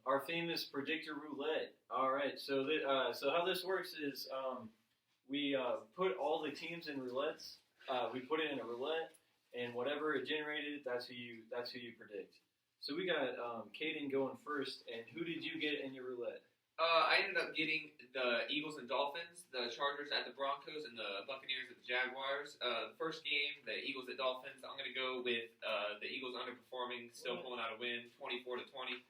our famous Predictor Roulette. All right, so so how this works is we put all the teams in roulettes. We put it in a roulette, and whatever it generated, that's who you predict. So we got Caden going first, and who did you get in your roulette? I ended up getting the Eagles and Dolphins, the Chargers at the Broncos, and the Buccaneers at the Jaguars. The first game, the Eagles at Dolphins, I'm going to go with the Eagles underperforming, still pulling out a win, 24-20.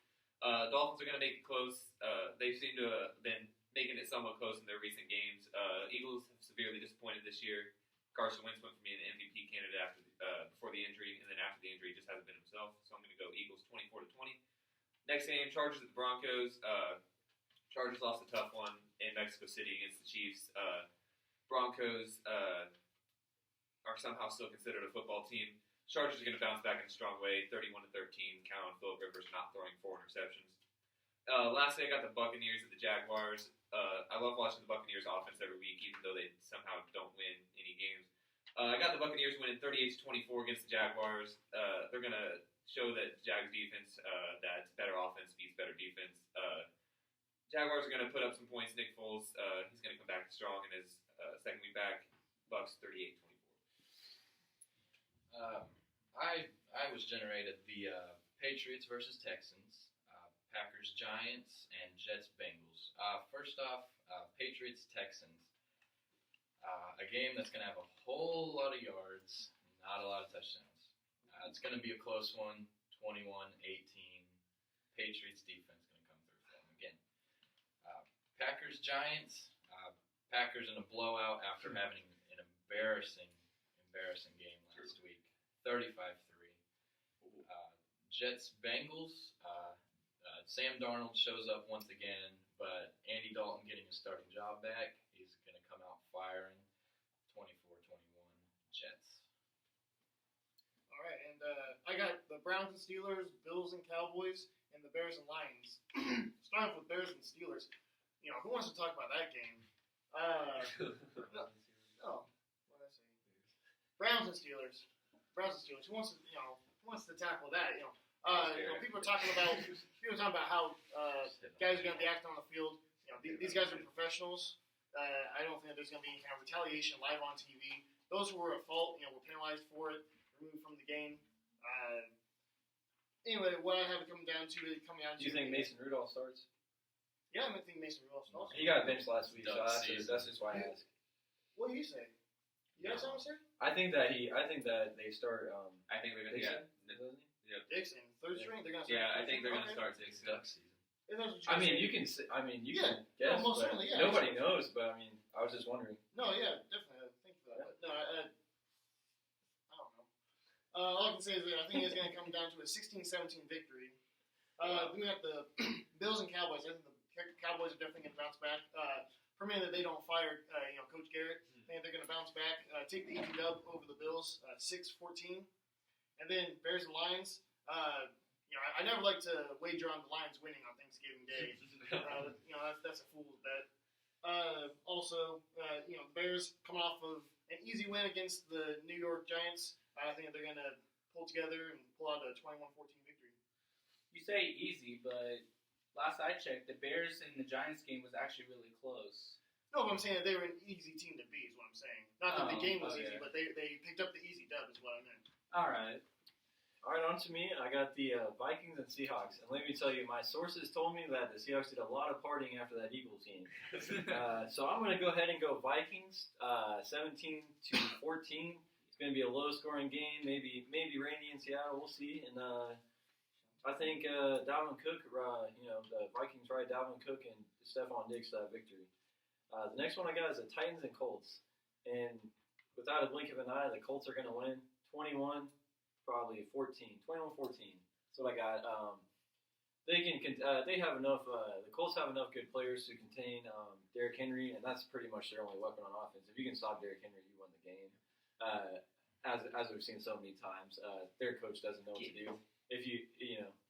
Dolphins are going to make it close. They seem to have been making it somewhat close in their recent games. Eagles have severely disappointed this year. Carson Wentz went from being an MVP candidate before the injury, and then after the injury, just hasn't been himself. So I'm going to go Eagles 24-20. Next game, Chargers at the Broncos. Chargers lost a tough one in Mexico City against the Chiefs. Broncos are somehow still considered a football team. Chargers are going to bounce back in a strong way, 31-13. Count on Philip Rivers not throwing 4 interceptions. Lastly, I got the Buccaneers at the Jaguars. I love watching the Buccaneers offense every week, even though they somehow don't win any games. I got the Buccaneers winning 38-24 against the Jaguars. They're going to show that Jags defense, that better offense beats better defense. Jaguars are going to put up some points. Nick Foles, he's going to come back strong in his second week back. Bucks 38-24. I was generated the Patriots versus Texans, Packers Giants, and Jets Bengals. First off, Patriots Texans. A game that's going to have a whole lot of yards, not a lot of touchdowns. It's going to be a close one, 21-18. Patriots defense going to come through for them again. Packers Giants. Packers in a blowout after having an embarrassing game last week, 35-3. Jets Bengals. Sam Darnold shows up once again, but Andy Dalton getting his starting job back. He's going to come out firing, 24-21 Jets. All right, and I got the Browns and Steelers, Bills and Cowboys, and the Bears and Lions. Starting with Bears and Steelers. You know, who wants to talk about that game? No, what did I say? Browns and Steelers. Who wants to tackle that? People are talking about how guys are going to be acting on the field. You know, these guys are professionals. I don't think there's going to be any kind of retaliation live on TV. Those who were at fault, were penalized for it, removed from the game. Anyway, what I have it coming down to. Do you think Mason Rudolph starts? Yeah, I think Mason Rudolph starts. He got benched last week, so that's just why I asked. What do you say? You got something to say? I think that they start. I think they're going to. Dixon, third string. They're going to. Yeah, I think they're going to start Dixon. Duck season. You can guess. Most certainly, yeah. Nobody knows, but I was just wondering. No, yeah, definitely. Thank you for that. But, no, I don't know. All I can say is that I think it's going to come down to a 16-17 victory. Then we got the Bills and Cowboys. I think the Cowboys are definitely going to bounce back. Permitted that they don't fire, Coach Garrett. I think they're going to bounce back, take the easy dub over the Bills, 6-14. And then Bears and Lions. I never like to wager on the Lions winning on Thanksgiving Day. That's a fool's bet. Also, the Bears coming off of an easy win against the New York Giants. I think they're going to pull together and pull out a 21-14 victory. You say easy, but last I checked, the Bears and the Giants game was actually really close. No, but I'm saying that they were an easy team to beat is what I'm saying. Not that the game was easy, but they picked up the easy dub is what I meant. All right, on to me. I got the Vikings and Seahawks. And let me tell you, my sources told me that the Seahawks did a lot of partying after that Eagles game. So I'm going to go ahead and go Vikings, 17-14. It's going to be a low-scoring game, maybe rainy in Seattle. We'll see. And I think Dalvin Cook, the Vikings ride Dalvin Cook and Stephon Diggs to that victory. The next one I got is the Titans and Colts. And without a blink of an eye, the Colts are going to win 21, probably 14. 21-14. That's what I got. They have enough. The Colts have enough good players to contain Derrick Henry, and that's pretty much their only weapon on offense. If you can stop Derrick Henry, you win the game. As we've seen so many times, their coach doesn't know what to do. If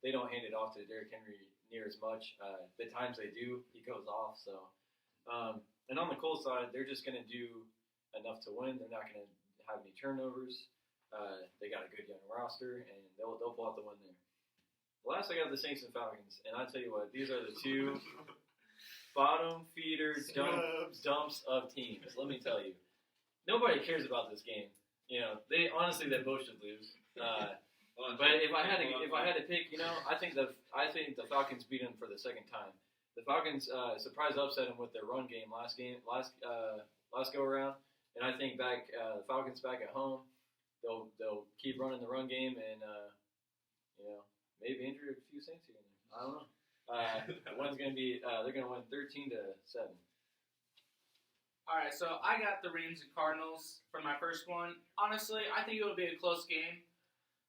they don't hand it off to Derrick Henry near as much. The times they do, he goes off. So, and on the Colts side, they're just going to do enough to win. They're not going to have any turnovers. They got a good young roster, and they'll pull out the win there. Last I got the Saints and Falcons, and I tell you what, these are the two bottom feeder dumps of teams. Let me tell you, nobody cares about this game. You know, they both should lose. But if I had to pick, you know, I think the Falcons beat them for the second time. The Falcons surprise upset them with their run game last go around, and I think the Falcons back at home, they'll keep running the run game and you know, maybe injure a few Saints here and there. I don't know. One's gonna be they're gonna win 13-7. All right, so I got the Rams and Cardinals for my first one. Honestly, I think it'll be a close game.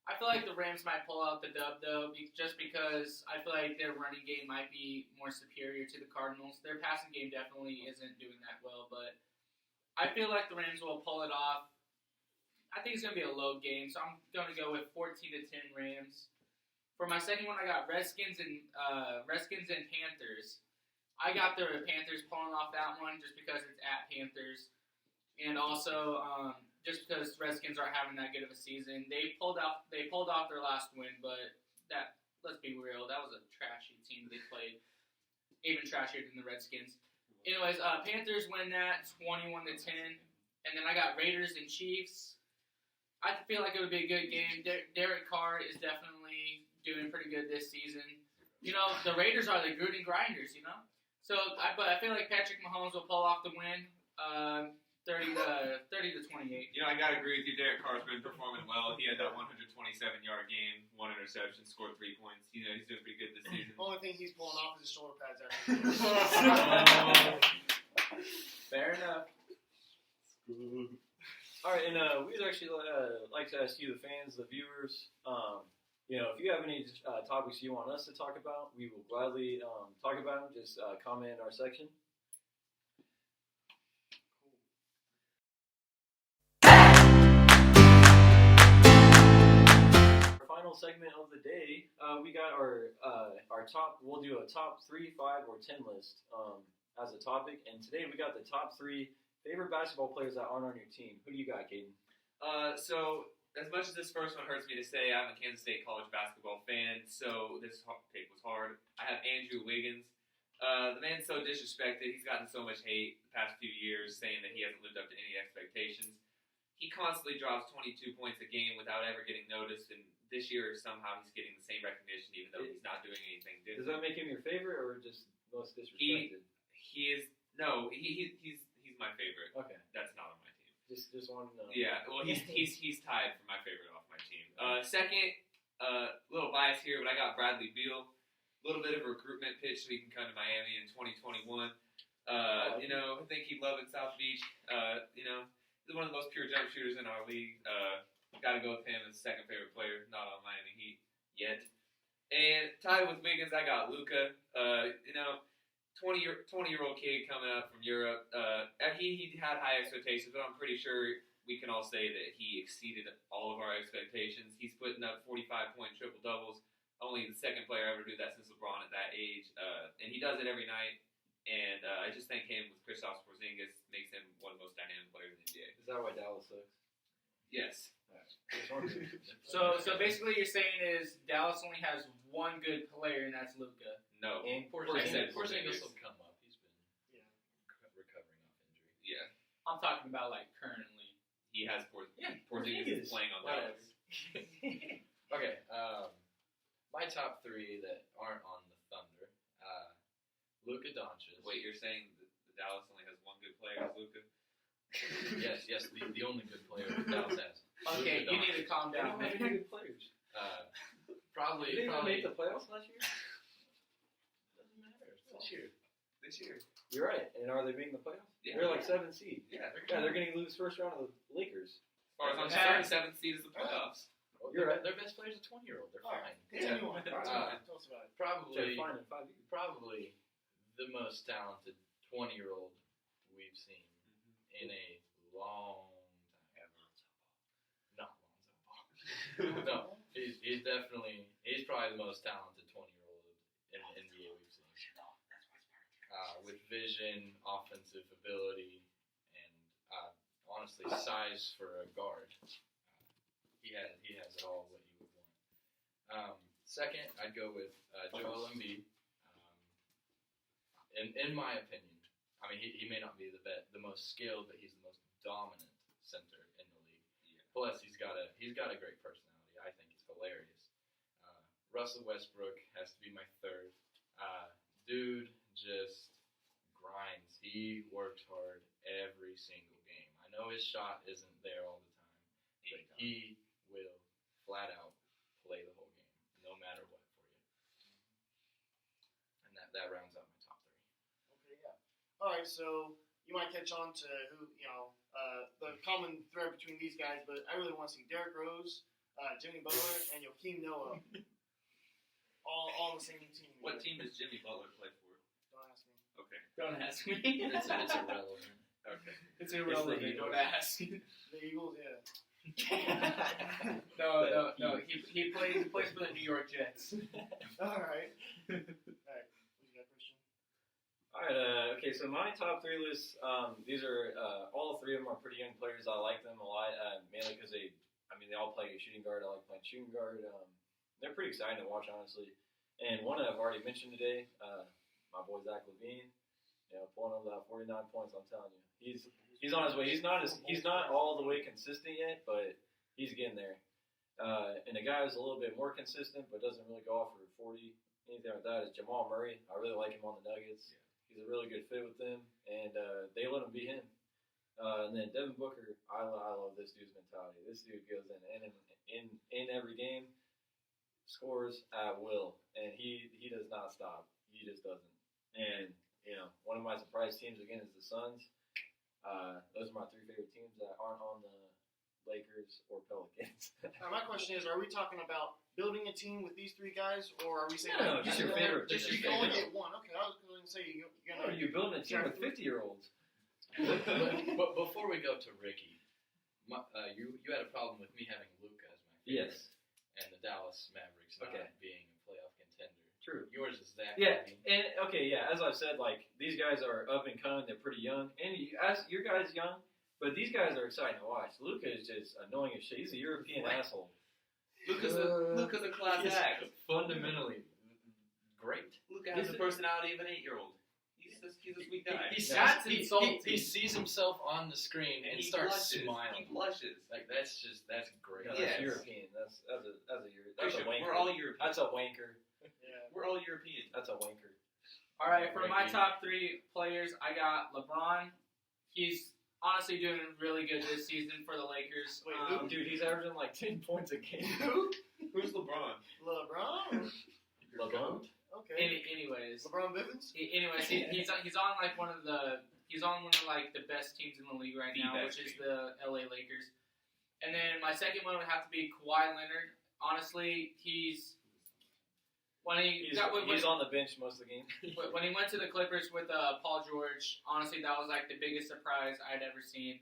I feel like the Rams might pull out the dub, though, just because I feel like their running game might be more superior to the Cardinals. Their passing game definitely isn't doing that well, but I feel like the Rams will pull it off. I think it's going to be a low game, so I'm going to go with 14-10 Rams. For my second one, I got Redskins and Panthers. I got the Panthers pulling off that one just because it's at Panthers, and also just because Redskins aren't having that good of a season. They pulled off their last win, but let's be real, that was a trashy team they played, even trashier than the Redskins. Anyways, Panthers win that 21-10, and then I got Raiders and Chiefs. I feel like it would be a good game. Derek Carr is definitely doing pretty good this season. You know, the Raiders are the Gruden grinders, you know. But I feel like Patrick Mahomes will pull off the win, 30-28. You know, I gotta agree with you. Derek Carr's been performing well. He had that 127-yard game, 1 interception, scored 3 points. You know, he's doing pretty good this season. The only thing he's pulling off is his shoulder pads. Fair enough. All right, and we'd actually like to ask you, the fans, the viewers, you know, if you have any topics you want us to talk about, we will gladly talk about them. Just comment in our section. Our final segment of the day, we got our top. We'll do a top 3, 5, or 10 list as a topic, and today we got the top 3 favorite basketball players that aren't on your team. Who do you got, Caden? So as much as this first one hurts me to say, I'm a Kansas State college basketball fan, so this pick was hard. I have Andrew Wiggins. The man's so disrespected. He's gotten so much hate the past few years, saying that he hasn't lived up to any expectations. He constantly drops 22 points a game without ever getting noticed, and this year somehow he's getting the same recognition, even though he's not doing anything different. Does that make him your favorite, or just most disrespected? He's my favorite. Okay, that's not on my team. Just wanted to know. Yeah, well, he's tied for my favorite off my team. Second, little bias here, but I got Bradley Beal. A little bit of a recruitment pitch so he can come to Miami in 2021. You know, I think he'd love in South Beach. You know, he's one of the most pure jump shooters in our league. Got to go with him as second favorite player, not on Miami Heat yet. And tied with Wiggins, I got Luka. You know, 20-year-old kid coming up from Europe. He had high expectations, but I'm pretty sure we can all say that he exceeded all of our expectations. He's putting up 45-point triple-doubles. Only the second player ever to do that since LeBron at that age. And he does it every night. And I just think him with Kristaps Porzingis makes him one of the most dynamic players in the NBA. Is that why Dallas sucks? Yes. So basically you're saying is Dallas only has one good player, and that's Luka. No. And Porzingis will come up. He's been recovering off injury. Yeah. I'm talking about like currently. He has Porzingis is playing on Dallas. Okay. My top 3 that aren't on the Thunder. Luka Doncic. Wait, you're saying that Dallas only has one good player, is Luka? Yes, the only good player that Dallas has. Okay, you need to calm They down. don't have any good players. Probably. They didn't make the playoffs last year? Doesn't matter. This year. You're right. And are they making the playoffs? Yeah. They're like 7th seed. Yeah, They're going to lose first round of the Lakers. As far as I'm concerned, 7th seed is the playoffs. Well, You're right. Their best player's a 20-year-old. They're fine. Continue on. Tell us about it. They're fine in 5 years. Probably the most talented 20-year-old we've seen in a long time. Not Lonzo Ball. No, he's probably the most talented 20-year-old in the NBA we've seen. With vision, offensive ability, and honestly size for a guard. He has it all what you would want. Second, I'd go with Joel Embiid. In my opinion, I mean, he may not be the most skilled, but he's the most dominant center in the league. Yeah. Plus, he's got a great personality. I think it's hilarious. Russell Westbrook has to be my third. Dude just grinds. He works hard every single game. I know his shot isn't there all the time, but he will flat out play the whole game, no matter what for you. And that rounds out my top three. Okay, yeah. All right, so you might catch on to who the common thread between these guys, but I really want to see Derrick Rose, Jimmy Butler, and Joakim Noah all on the same team. What team does Jimmy Butler play for? Don't ask me. Okay. Don't ask me. It's irrelevant. Okay. It's irrelevant. Don't ask. The Eagles, yeah. No. He plays for the New York Jets. All right. What you got, Christian? All right. Okay. So my top three lists. These are all three of them are pretty young players. I like them a lot, mainly because they all play shooting guard. I like playing shooting guard. They're pretty exciting to watch, honestly. And one I've already mentioned today, my boy Zach LaVine. Pulling up that 49 points. I'm telling you, he's on his way. He's not all the way consistent yet, but he's getting there. And the guy who's a little bit more consistent, but doesn't really go off for 40, anything like that, is Jamal Murray. I really like him on the Nuggets. He's a really good fit with them, and they let him be him. And then Devin Booker, I love this dude's mentality. This dude goes in every game, scores at will, and he does not stop. He just doesn't. And one of my surprise teams again is the Suns. Those are my three favorite teams that aren't on the Lakers or Pelicans. Now my question is: are we talking about building a team with these three guys, or are we saying No, just your favorite. You can only get one. Okay, I was going to say you're Are you building a team with 50-year-olds? But before we go to Ricky, you had a problem with me having Luka as my favorite. Yes. And the Dallas Mavericks not being a playoff contender. True. Yours is that. Yeah, and as I've said, these guys are up and coming. They're pretty young, and your guys young, but these guys are exciting to watch. Luka is just annoying as shit. He's a European asshole. Luka's a class act. Fundamentally great. Luka has the personality of an 8-year-old. He's a sweet guy. He sees himself on the screen and starts smiling. He blushes. That's great. No, that's European. That's a wanker. We're all European. That's a wanker. Yeah. We're all European. That's a wanker. All right, for my top three players, I got LeBron. He's honestly doing really good this season for the Lakers. Wait, Dude, he's averaging 10 points a game. Who's LeBron? LeBron? LeBron? Okay. Anyways, LeBron Bivens? He's on one of the best teams in the league right now, which is the LA Lakers. And then my second one would have to be Kawhi Leonard. Honestly, he's on the bench most of the game. When he went to the Clippers with Paul George, honestly, that was the biggest surprise I'd ever seen.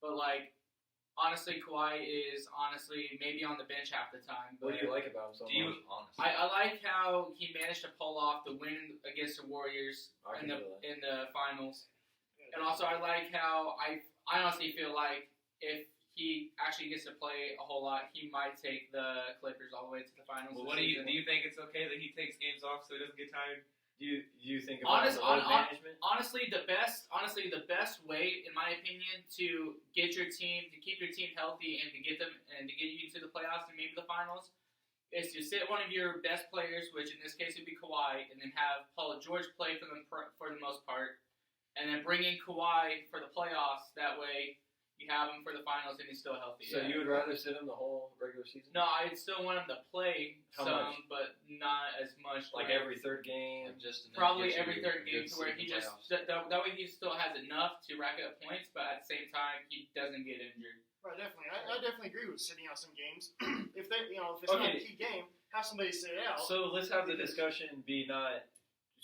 But honestly, Kawhi is maybe on the bench half the time. But What do you like about him so much? Honestly. I like how he managed to pull off the win against the Warriors in the finals, and also I like how I honestly feel like if he actually gets to play a whole lot, he might take the Clippers all the way to the finals. Well, do you think it's okay that he takes games off so he doesn't get tired? Do you think about management? Honestly, the best way, in my opinion, to keep your team healthy and to get you to the playoffs and maybe the finals, is to sit one of your best players, which in this case would be Kawhi, and then have Paul George play for them for the most part, and then bring in Kawhi for the playoffs. That way, you have him for the finals and he's still healthy. So you would rather sit him the whole regular season? No, I'd still want him to play How much? but not as much. Every third game? Probably every third game, to where he just that way he still has enough to rack up points, but at the same time he doesn't get injured. Right, definitely. I definitely agree with sitting out some games. if it's not a key game, have somebody sit it out. So let's have the discussion be not.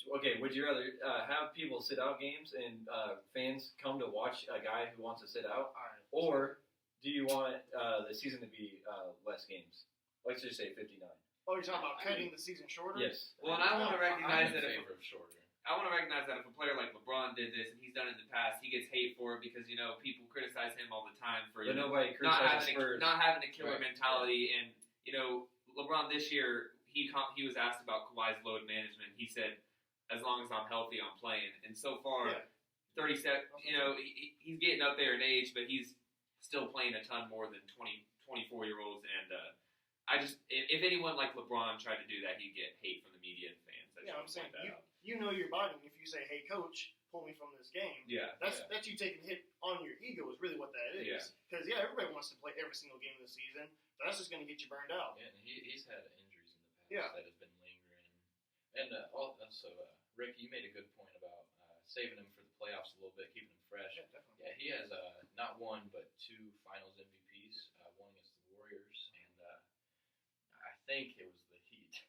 Okay, would you rather have people sit out games and fans come to watch a guy who wants to sit out, or do you want the season to be less games? Let's just say 59. Oh, you're talking about cutting the season shorter? Yes. Well, and I want to recognize that favor of shorter. I want to recognize that if a player like LeBron did this and he's done it in the past, he gets hate for it because people criticize him all the time for nobody not criticizes Spurs. having a killer mentality. And LeBron this year, he was asked about Kawhi's load management. He said, as long as I'm healthy, I'm playing. And so far, 37. He's getting up there in age, but he's still playing a ton more than 24-year-olds. And if anyone like LeBron tried to do that, he'd get hate from the media and fans. I'm saying you know your body. If you say, "Hey, coach, pull me from this game," that's you taking a hit on your ego is really what that is. Because everybody wants to play every single game of the season. So that's just going to get you burned out. Yeah, and he's had injuries in the past that has been lingering. And also, Rick, you made a good point about saving him for the playoffs a little bit, keeping him fresh. Yeah, definitely. Yeah, he has not one but 2 Finals MVPs. One against the Warriors, and I think it was the Heat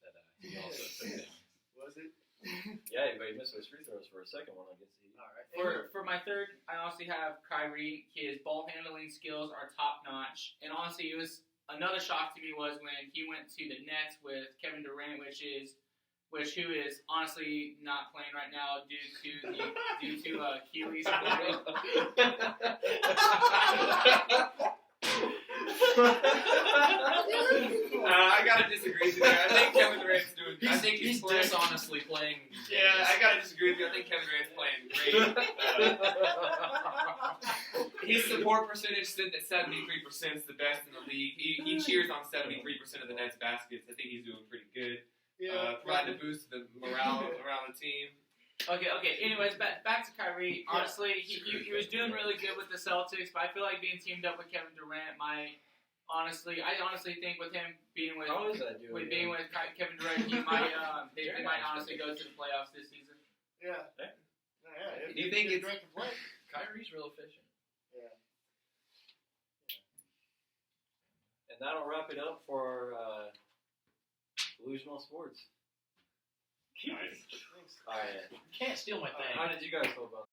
that he also took down. Was it? Yeah, but he missed those free throws for a second one against the Heat. All right. For my third, I honestly have Kyrie. His ball handling skills are top notch, and honestly, it was another shock to me was when he went to the Nets with Kevin Durant, who is honestly not playing right now due to Achilles. I gotta disagree with you. I think Kevin Durant's doing. I think he's playing. dishonestly playing. Yeah, I gotta disagree with you. I think Kevin Durant's playing great. His support percentage sitting at 73% is the best in the league. He cheers on 73% of the Nets baskets. I think he's doing pretty good. Providing a boost to the morale around the team. Okay. Anyways, back to Kyrie. Honestly, he was doing really good with the Celtics, but I feel like being teamed up with Kevin Durant might. I honestly think with him being with Kevin Durant, he might they might honestly go to the playoffs this season. Yeah. Do you think it's Durant can play? Kyrie's real efficient. Yeah. And that'll wrap it up for Delusional Sports. nice. All right. You can't steal my thing. How did you guys feel about